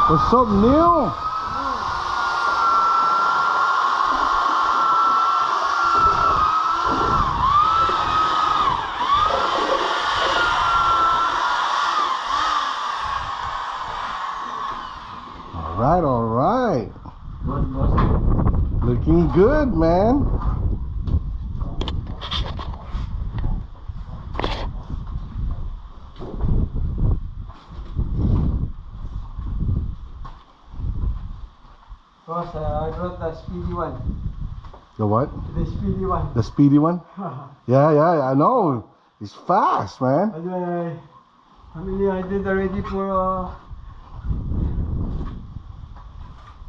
What's up, Neil? All right. Looking good, man. Boss, I brought the speedy one. The what? The speedy one. The speedy one? Yeah, I know. He's fast, man. I mean, I did already for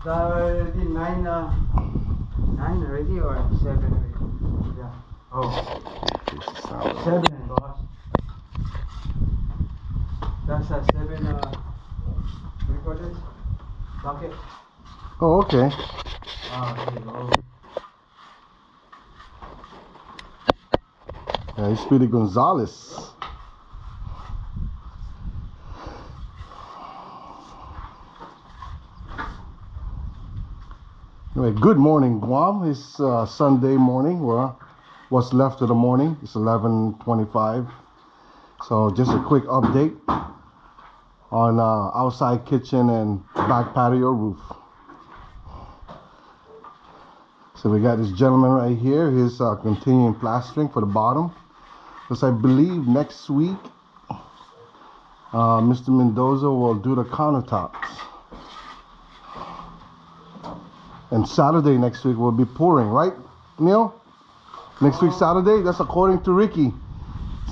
the nine already or 7 already? Yeah. Oh. 7, boss. That's a 7. What do you call this? Bucket. Oh, okay. There you go. Yeah, he's Speedy Gonzalez. Anyway, good morning, Guam. It's Sunday morning. Well, what's left of the morning. It's 11:25. So just a quick update on outside kitchen and back patio roof. So we got this gentleman right here. He's continuing plastering for the bottom. Because I believe next week, Mr. Mendoza will do the countertops. And Saturday next week will be pouring, right, Neil? Next week Saturday? That's according to Ricky.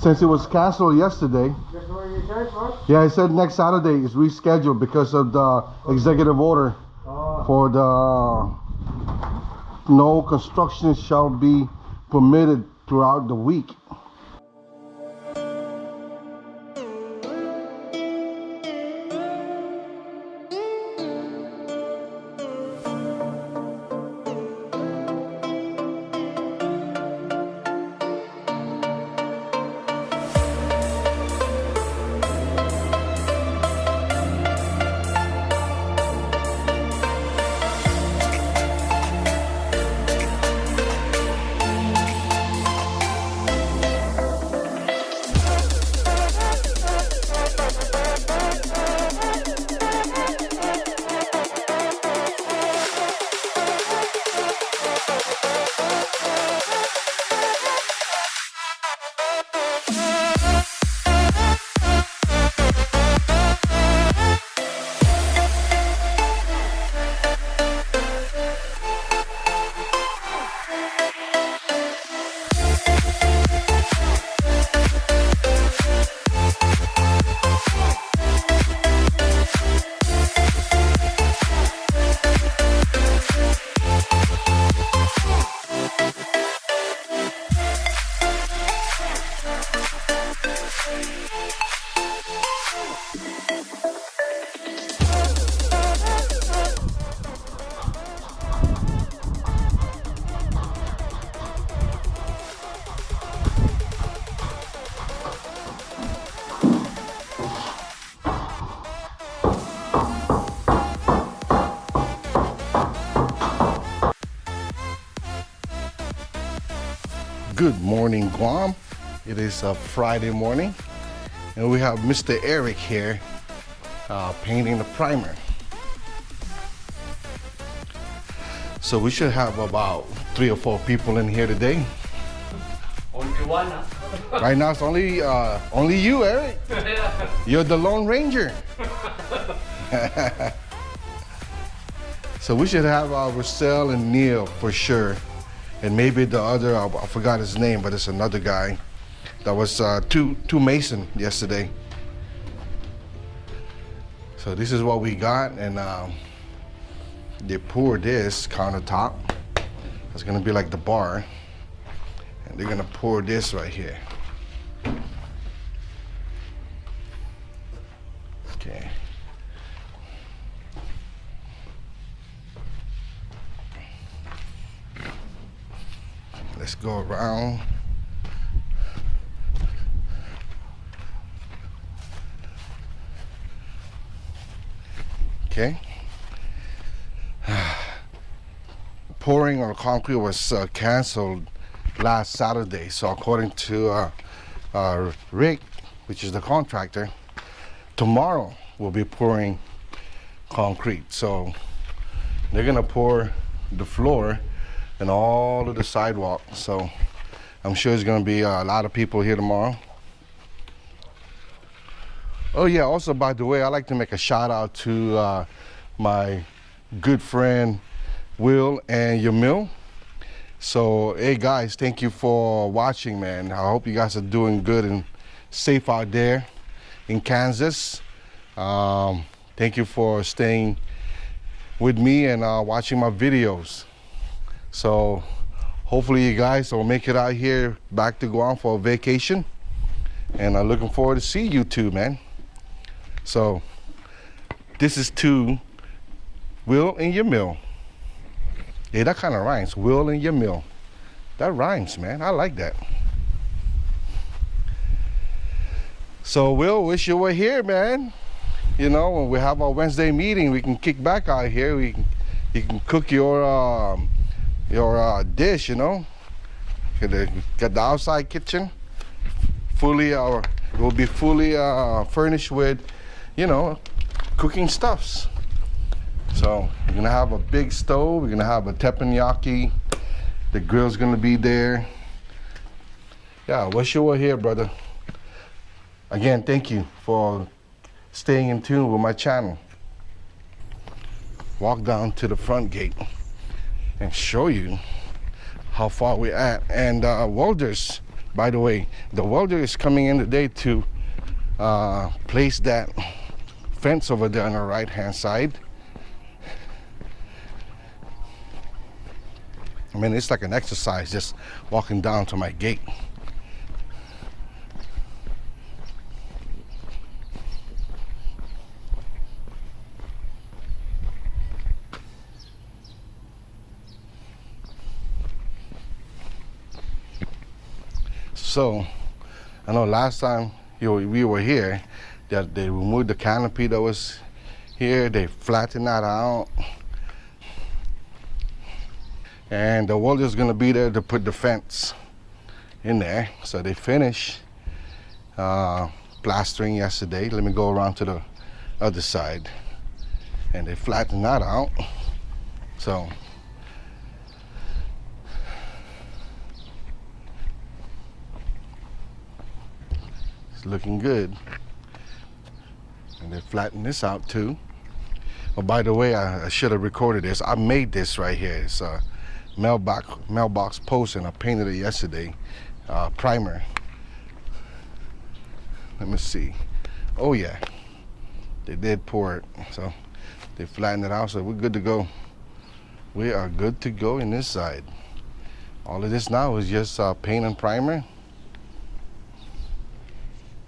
Since it was canceled yesterday. That's what you said, boss? Yeah, I said next Saturday is rescheduled because of the executive order for the no construction shall be permitted throughout the week. Good morning, Guam. It is a Friday morning, and we have Mr. Eric here painting the primer. So we should have about 3 or 4 people in here today. Only one, huh? Right now it's only you, Eric. You're the Lone Ranger. So we should have Russell and Neil for sure. And maybe the other, I forgot his name, but it's another guy that was two Mason yesterday. So this is what we got, and they poured this countertop. It's gonna be like the bar, and they're gonna pour this right here. Okay. Let's go around. Okay. Pouring on concrete was canceled last Saturday. So according to Rick, which is the contractor, tomorrow we'll be pouring concrete. So they're gonna pour the floor and all of the sidewalk. So I'm sure there's gonna be a lot of people here tomorrow. Oh yeah, also by the way, I'd like to make a shout out to my good friend Will and Yamil. So hey guys, thank you for watching, man. I hope you guys are doing good and safe out there in Kansas. Thank you for staying with me and watching my videos. So hopefully you guys will make it out here back to Guam for a vacation, and I'm looking forward to see you too, man. So this is to Will and Yamil. Yeah, that kind of rhymes. Will and Yamil. That rhymes, man. I like that. So Will, wish you were here, man. You know, when we have our Wednesday meeting, we can kick back out here. You can cook your dish, you know. Get the outside kitchen fully, it will be fully furnished with, you know, cooking stuffs. So we're gonna have a big stove. We're gonna have a teppanyaki. The grill's gonna be there. Yeah, wish you were here, brother. Again, thank you for staying in tune with my channel. Walk down to the front gate and show you how far we're at. And welders, by the way, the welder is coming in today to place that fence over there on the right hand side. I mean, it's like an exercise just walking down to my gate. So, I know last time we were here, that they removed the canopy that was here. They flattened that out. And the welder's gonna be there to put the fence in there. So they finished plastering yesterday. Let me go around to the other side. And they flattened that out. So it's looking good. And they flattened this out too. Oh, by the way, I should have recorded this. I made this right here. It's a mailbox post, and I painted it yesterday. Primer. Let me see. Oh yeah, they did pour it. So they flattened it out. So we're good to go. We are good to go in this side. All of this now is just paint and primer,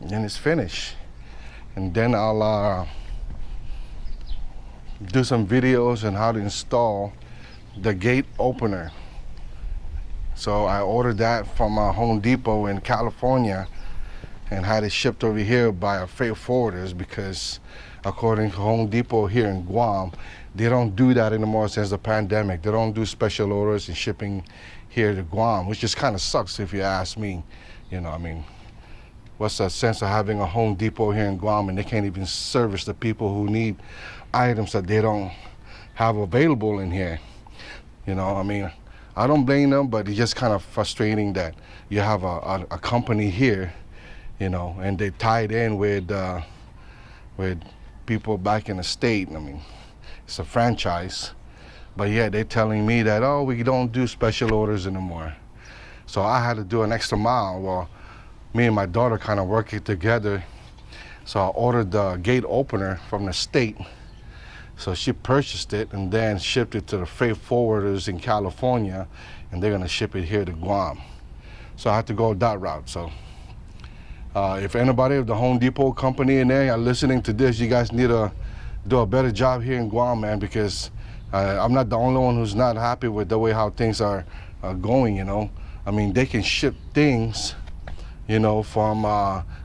and then it's finished. And then I'll do some videos on how to install the gate opener. So I ordered that from Home Depot in California and had it shipped over here by our freight forwarders, because according to Home Depot here in Guam, they don't do that anymore since the pandemic. They don't do special orders and shipping here to Guam, which just kind of sucks if you ask me. You know, I mean, what's the sense of having a Home Depot here in Guam and they can't even service the people who need items that they don't have available in here? You know, I mean, I don't blame them, but it's just kind of frustrating that you have a company here, you know, and they tied in with people back in the state. I mean, it's a franchise, but yeah, they're telling me that, oh, we don't do special orders anymore. So I had to do an extra mile. Well, me and my daughter kind of working together. So I ordered the gate opener from the state. So she purchased it and then shipped it to the freight forwarders in California, and they're gonna ship it here to Guam. So I had to go that route. So if anybody of the Home Depot company in there are listening to this, you guys need to do a better job here in Guam, man, because I'm not the only one who's not happy with the way how things are going, you know. I mean, they can ship things, you know, from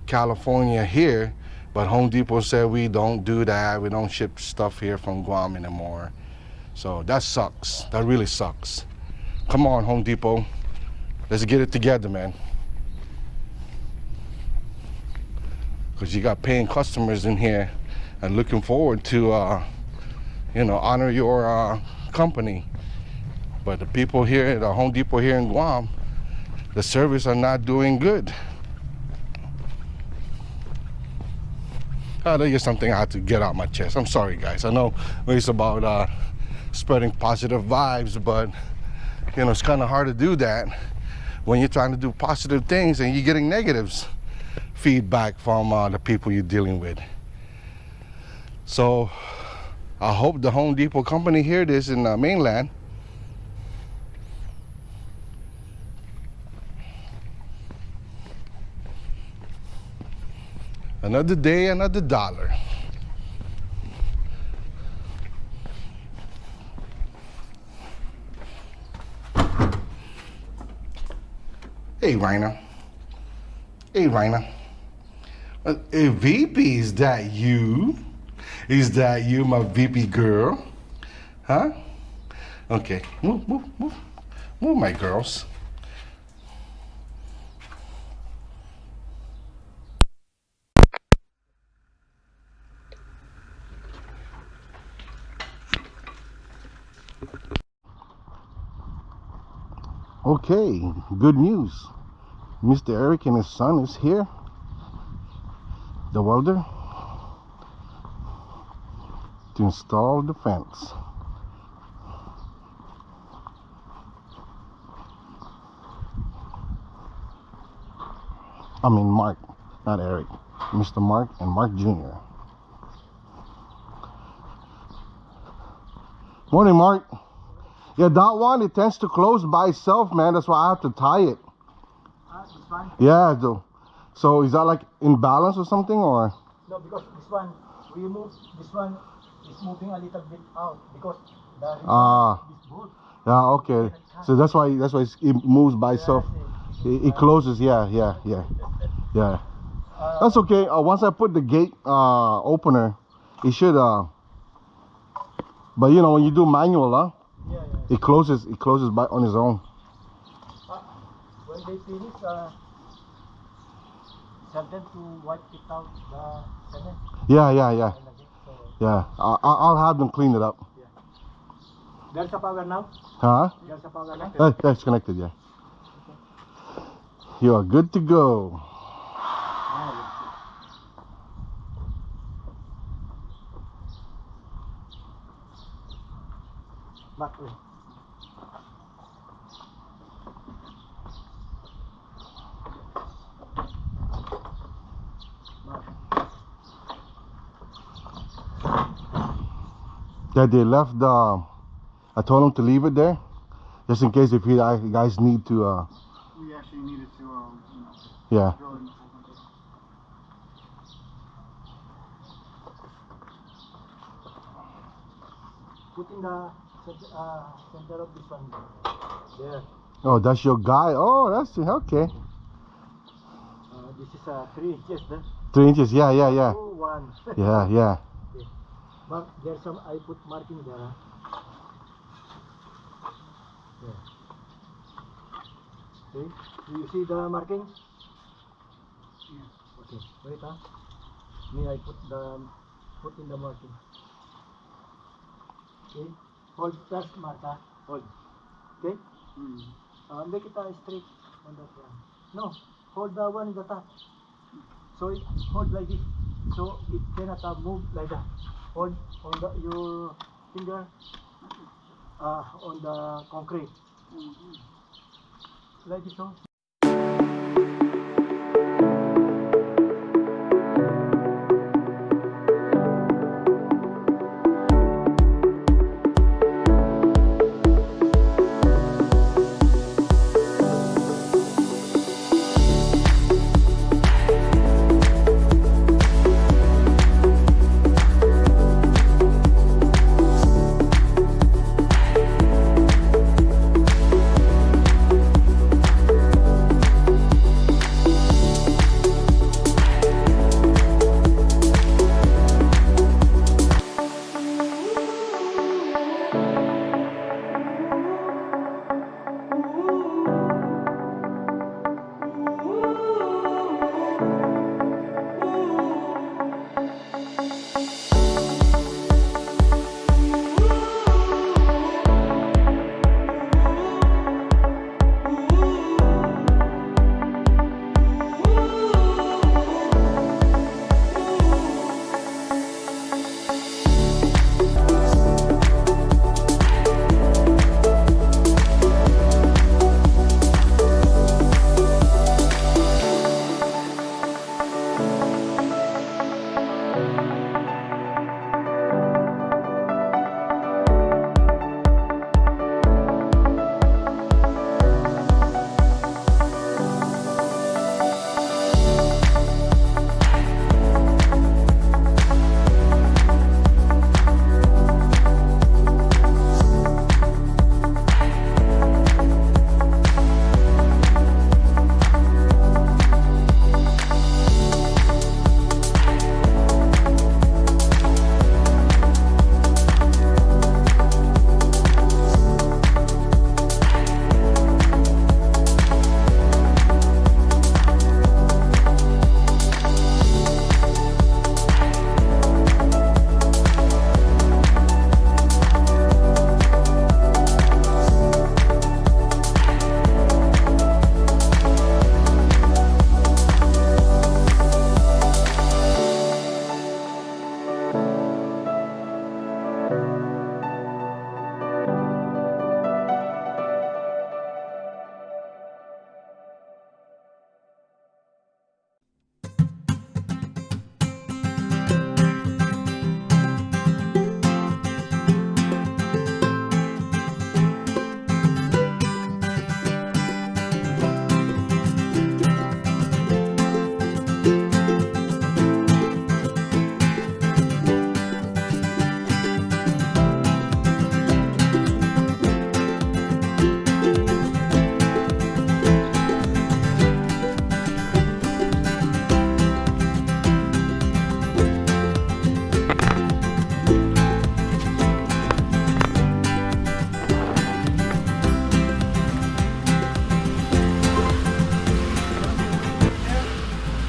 California here, But Home Depot said we don't do that. We don't ship stuff here from Guam anymore. So that sucks. That really sucks. Come on, Home Depot. Let's get it together, man. Because you got paying customers in here and looking forward to, honor your company. But the people here at the Home Depot here in Guam, the service are not doing good. That's just something I had to get out my chest. I'm sorry, guys. I know it's about spreading positive vibes, but it's kind of hard to do that when you're trying to do positive things and you're getting negatives feedback from the people you're dealing with. So I hope the Home Depot company hear this in the mainland. Another day, another dollar. Hey, Raina. Hey, Raina. Hey, VP, is that you? Is that you, my VP girl? Huh? Okay, move, my girls. Okay, good news. Mr. Eric and his son is here. The welder. To install the fence. I mean Mark, not Eric. Mr. Mark and Mark Jr. Morning, Mark. Yeah, that one, it tends to close by itself, man. That's why I have to tie it. This one? Yeah, so is that like in balance or something, or? No, because this one, we move, this one is moving a little bit out because the is both. Yeah, okay. So that's why it moves by itself. It closes, yeah. That's okay. Once I put the gate opener, it should, but when you do manual, Yeah. it closes by on its own. When they finish, tell them to wipe it out the cement. Yeah. I'll have them clean it up. Yeah. There's a power now? Huh? There's a power now? That's connected, yeah. You are good to go. Back way. Yeah, they left I told them to leave it there, just in case if you guys need to. We actually needed to, Yeah. drill in. Put in the center of this one. There. Oh, that's your guy. Oh, that's okay. This is 3 inches then. 3 inches. Yeah. 2, 1. Yeah. Okay. But there's some, I put marking there. Yeah. Okay. Do you see the marking? Yeah. Okay. Wait, Me, I put in the marking. Okay. Hold first, Martha. Hold. Okay. Make it straight on that one. No. Hold the one in the top. So it hold like this. So it cannot move like that. Hold on your finger on the concrete. Like this. So.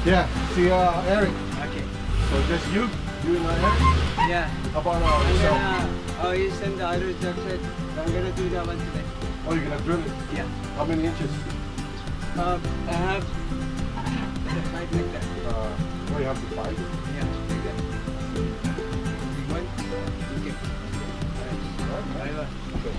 Yeah, see Eric. Okay. So just you and Eric? Yeah. How about I'm yourself? gonna, you send the other jacket. I'm gonna do that one today. Oh, you're gonna drill it? Yeah. How many inches? I have the pipe like that. Oh, you have the pipe? Yeah, like that. Big one? Okay. Alright. Bye-bye.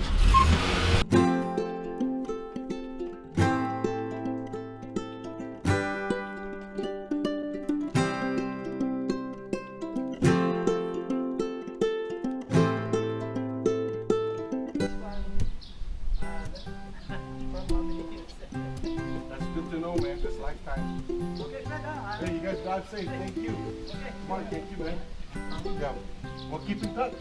That's good to know, man. This lifetime. Okay, Hey, you guys, God safe. Thank you. Mark, thank you, man. Yeah. Well, keep in touch.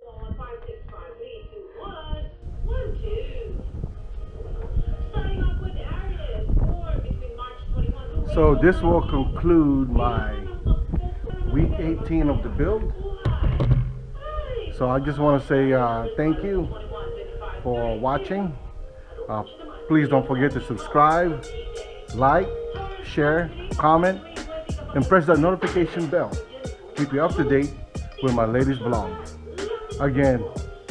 On 565 3, 2, 1, 1, 2. Starting off with Arius, born between March 21 to So this will conclude my week 18 of the build. So I just want to say thank you for watching. Please don't forget to subscribe, like, share, comment, and press that notification bell. Keep you up to date with my latest vlog. Again,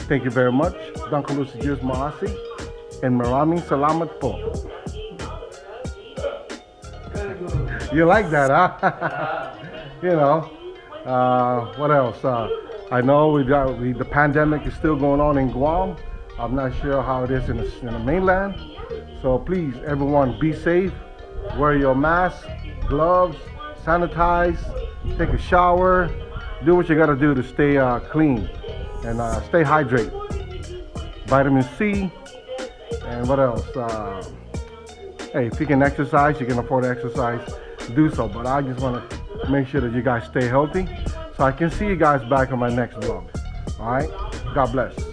thank you very much. Dankalu sa Diyos Maasi and maraming salamat po. You like that, huh? You know, what else? I know the pandemic is still going on in Guam. I'm not sure how it is in the mainland. So please, everyone, be safe. Wear your mask, gloves, sanitize, take a shower, do what you gotta do to stay clean and stay hydrated. Vitamin C, and what else? Hey, if you can exercise, you can afford to exercise, do so. But I just want to make sure that you guys stay healthy, so I can see you guys back on my next vlog. All right. God bless.